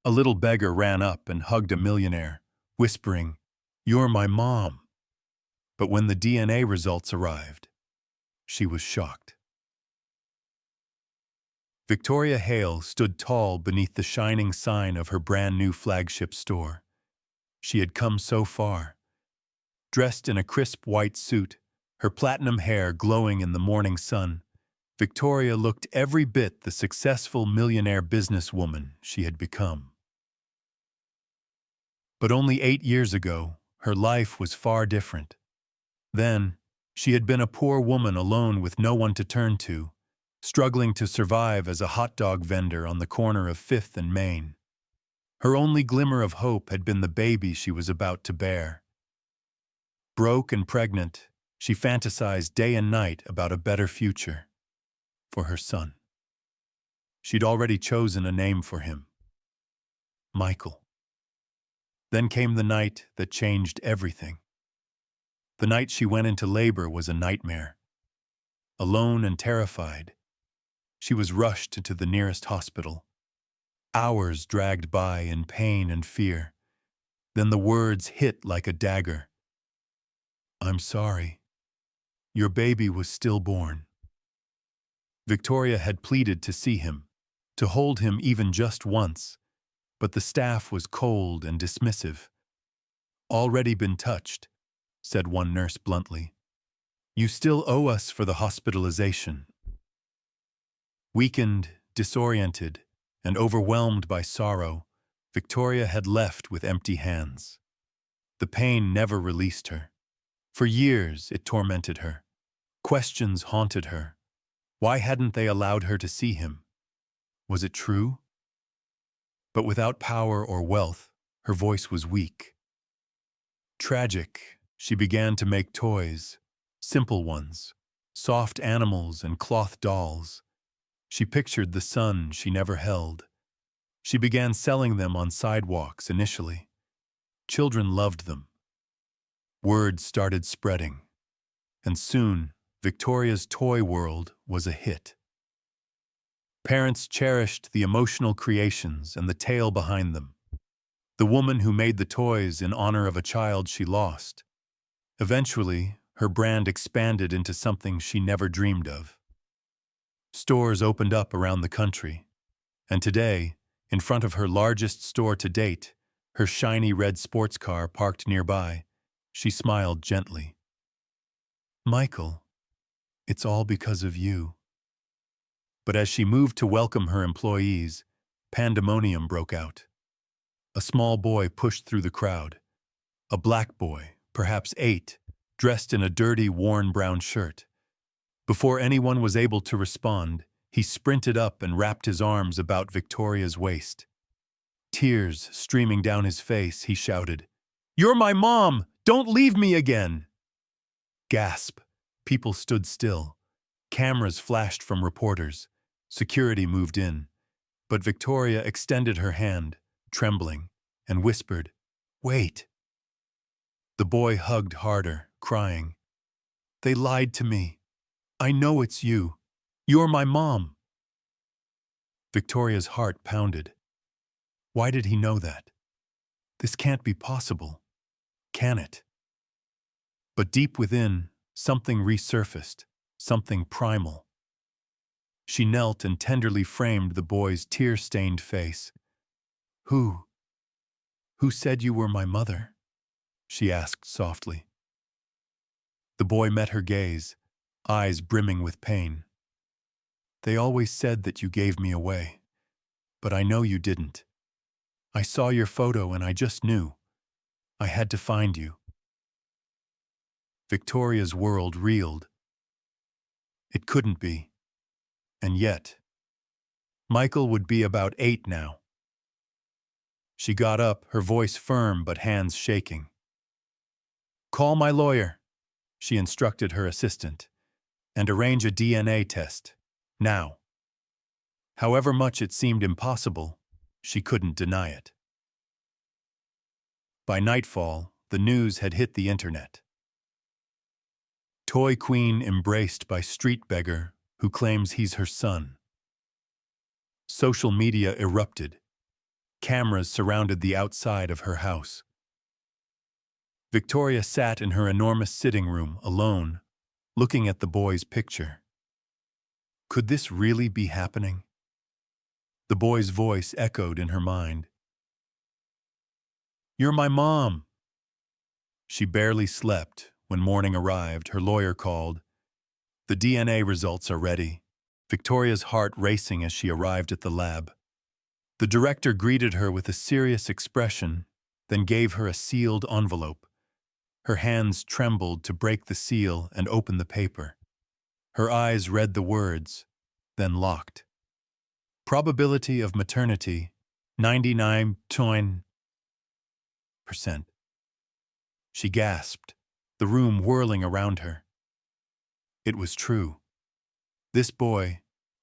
A little beggar ran up and hugged a millionaire, whispering, "You're my mom." But when the DNA results arrived, she was shocked. Victoria Hale stood tall beneath the shining sign of her brand-new flagship store. She had come so far. Dressed in a crisp white suit, her platinum hair glowing in the morning sun, Victoria looked every bit the successful millionaire businesswoman she had become. But only 8 years ago, her life was far different. Then, she had been a poor woman alone with no one to turn to, struggling to survive as a hot dog vendor on the corner of 5th and Main. Her only glimmer of hope had been the baby she was about to bear. Broke and pregnant, she fantasized day and night about a better future for her son. She'd already chosen a name for him: Michael. Then came the night that changed everything. The night she went into labor was a nightmare. Alone and terrified, she was rushed into the nearest hospital. Hours dragged by in pain and fear. Then the words hit like a dagger. "I'm sorry. Your baby was stillborn." Victoria had pleaded to see him, to hold him even just once, but the staff was cold and dismissive. "Already been touched," said one nurse bluntly. "You still owe us for the hospitalization." Weakened, disoriented, and overwhelmed by sorrow, Victoria had left with empty hands. The pain never released her. For years it tormented her. Questions haunted her. Why hadn't they allowed her to see him? Was it true? But without power or wealth, her voice was weak. Tragic, she began to make toys, simple ones, soft animals and cloth dolls. She pictured the son she never held. She began selling them on sidewalks initially. Children loved them. Word started spreading, and soon Victoria's toy world was a hit. Parents cherished the emotional creations and the tale behind them. The woman who made the toys in honor of a child she lost. Eventually, her brand expanded into something she never dreamed of. Stores opened up around the country, and today, in front of her largest store to date, her shiny red sports car parked nearby, she smiled gently. "Michael, it's all because of you." But as she moved to welcome her employees, pandemonium broke out. A small boy pushed through the crowd. A black boy, perhaps 8, dressed in a dirty, worn brown shirt. Before anyone was able to respond, he sprinted up and wrapped his arms about Victoria's waist. Tears streaming down his face, he shouted, "You're my mom! Don't leave me again!" Gasp. People stood still. Cameras flashed from reporters. Security moved in. But Victoria extended her hand, trembling, and whispered, "Wait." The boy hugged harder, crying, "They lied to me. I know it's you. You're my mom." Victoria's heart pounded. Why did he know that? This can't be possible. Can it? But deep within, something resurfaced, something primal. She knelt and tenderly framed the boy's tear-stained face. Who said you were my mother?" she asked softly. The boy met her gaze, eyes brimming with pain. "They always said that you gave me away, but I know you didn't. I saw your photo and I just knew. I had to find you." Victoria's world reeled. It couldn't be. And yet, Michael would be about 8 now. She got up, her voice firm but hands shaking. "Call my lawyer," she instructed her assistant, "and arrange a DNA test. Now." However much it seemed impossible, she couldn't deny it. By nightfall, the news had hit the internet. Toy queen embraced by street beggar who claims he's her son. Social media erupted. Cameras surrounded the outside of her house. Victoria sat in her enormous sitting room, alone, looking at the boy's picture. Could this really be happening? The boy's voice echoed in her mind. "You're my mom." She barely slept. When morning arrived, her lawyer called. "The DNA results are ready." Victoria's heart racing as she arrived at the lab. The director greeted her with a serious expression, then gave her a sealed envelope. Her hands trembled to break the seal and open the paper. Her eyes read the words, then locked. Probability of maternity, 99.9%. She gasped, the room whirling around her. It was true. This boy,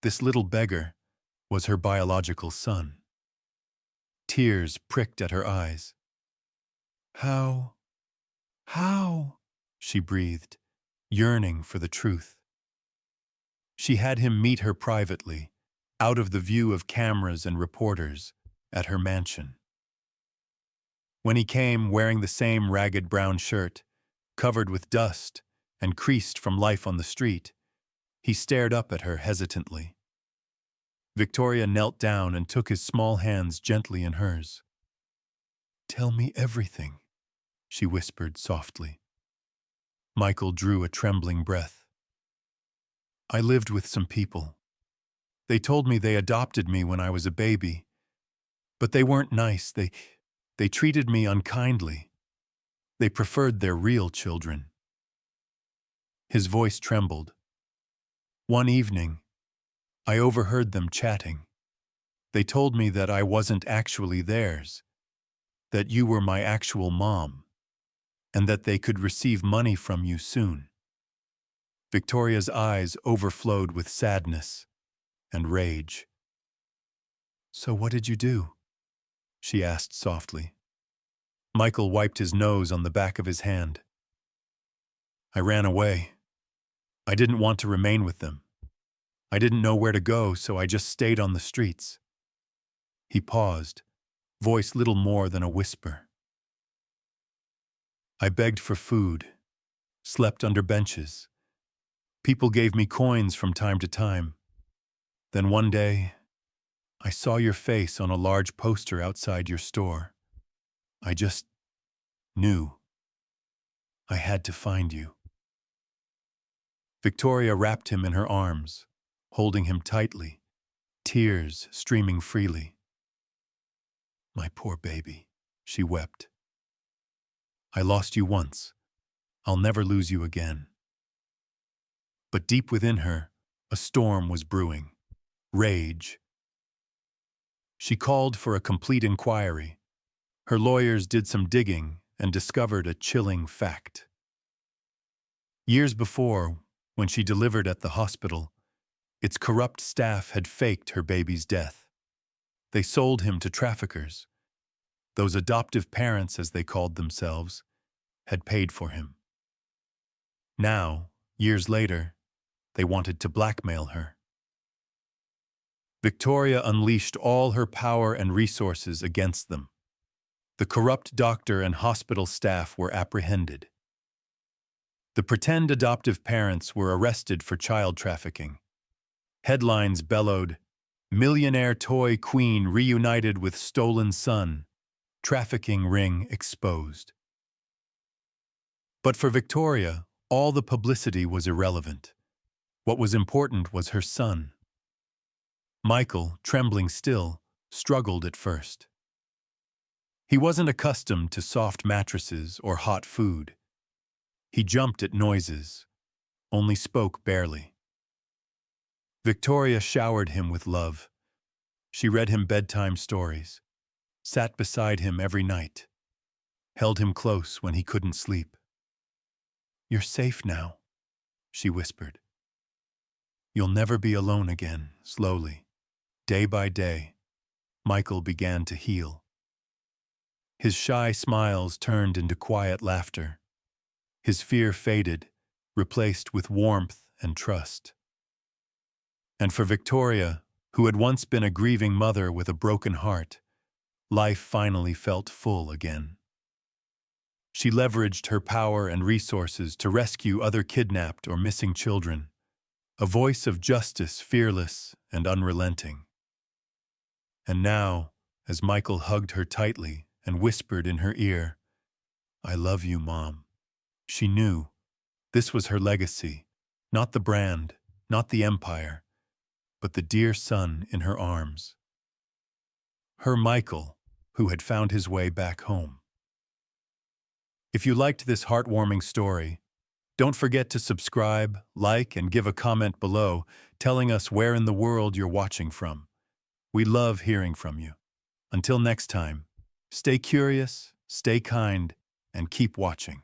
this little beggar, was her biological son. Tears pricked at her eyes. How, she breathed, yearning for the truth. She had him meet her privately, out of the view of cameras and reporters, at her mansion. When he came wearing the same ragged brown shirt, covered with dust and creased from life on the street, he stared up at her hesitantly. Victoria knelt down and took his small hands gently in hers. "Tell me everything," she whispered softly. Michael drew a trembling breath. "I lived with some people. They told me they adopted me when I was a baby. But they weren't nice. They treated me unkindly. They preferred their real children." His voice trembled. "One evening, I overheard them chatting. They told me that I wasn't actually theirs, that you were my actual mom, and that they could receive money from you soon." Victoria's eyes overflowed with sadness and rage. "So what did you do?" she asked softly. Michael wiped his nose on the back of his hand. "I ran away. I didn't want to remain with them. I didn't know where to go, so I just stayed on the streets." He paused, voice little more than a whisper. "I begged for food, slept under benches. People gave me coins from time to time. Then one day, I saw your face on a large poster outside your store. I just knew. I had to find you." Victoria wrapped him in her arms, holding him tightly, tears streaming freely. "My poor baby," she wept. "I lost you once. I'll never lose you again." But deep within her, a storm was brewing. Rage. She called for a complete inquiry. Her lawyers did some digging and discovered a chilling fact. Years before, when she delivered at the hospital, its corrupt staff had faked her baby's death. They sold him to traffickers. Those adoptive parents, as they called themselves, had paid for him. Now, years later, they wanted to blackmail her. Victoria unleashed all her power and resources against them. The corrupt doctor and hospital staff were apprehended. The pretend adoptive parents were arrested for child trafficking. Headlines bellowed, "Millionaire toy queen reunited with stolen son. Trafficking ring exposed." But for Victoria, all the publicity was irrelevant. What was important was her son. Michael, trembling still, struggled at first. He wasn't accustomed to soft mattresses or hot food. He jumped at noises, only spoke barely. Victoria showered him with love. She read him bedtime stories, sat beside him every night, held him close when he couldn't sleep. "You're safe now," she whispered. "You'll never be alone again." Slowly, day by day, Michael began to heal. His shy smiles turned into quiet laughter. His fear faded, replaced with warmth and trust. And for Victoria, who had once been a grieving mother with a broken heart, Life finally felt full again. She leveraged her power and resources to rescue other kidnapped or missing children, a voice of justice fearless and unrelenting. And now, as Michael hugged her tightly and whispered in her ear, "I love you, Mom," she knew this was her legacy, not the brand, not the empire, but the dear son in her arms. Her Michael, who had found his way back home. If you liked this heartwarming story, don't forget to subscribe, like, and give a comment below telling us where in the world you're watching from. We love hearing from you. Until next time, stay curious, stay kind, and keep watching.